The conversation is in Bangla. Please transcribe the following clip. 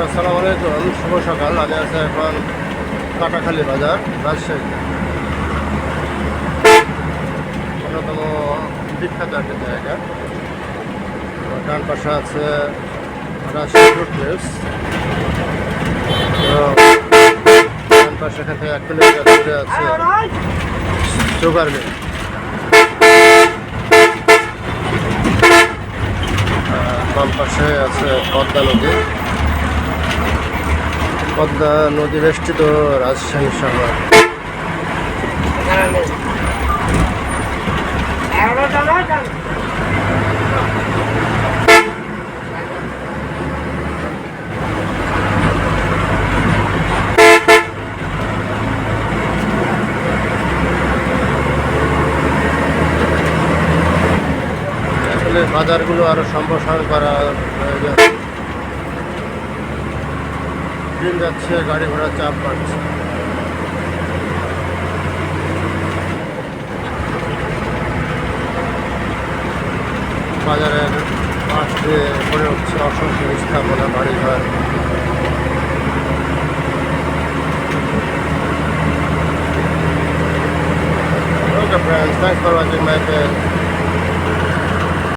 আসসালামু আলাইকুম, শুভ সকাল। আমি আছি এখন কাটাখালী বাজার, রাজশাহী। অন্যতম বিখ্যাত একটা জায়গা। ডান পাশে আছে রাজশাহী ফুড প্লেস। ডান পাশে এখান থেকে 1 কিলোমিটার দূরে আছে সুগার মিল। বাম পাশে আছে পদ্মা নদী। পদ্মা নদী বেষ্টিত রাজশাহী শহর। আসলে বাজারগুলো আরো সম্প্রসারণ করা প্রয়োজন। দিন যাচ্ছে, গাড়ি ঘোড়ার চাপ বাড়ছে। বাজারের পাশ দিয়ে গড়ে উঠছে অসংখ্য স্থাপনা, বাড়িঘর। Okay friends, thanks for watching my page.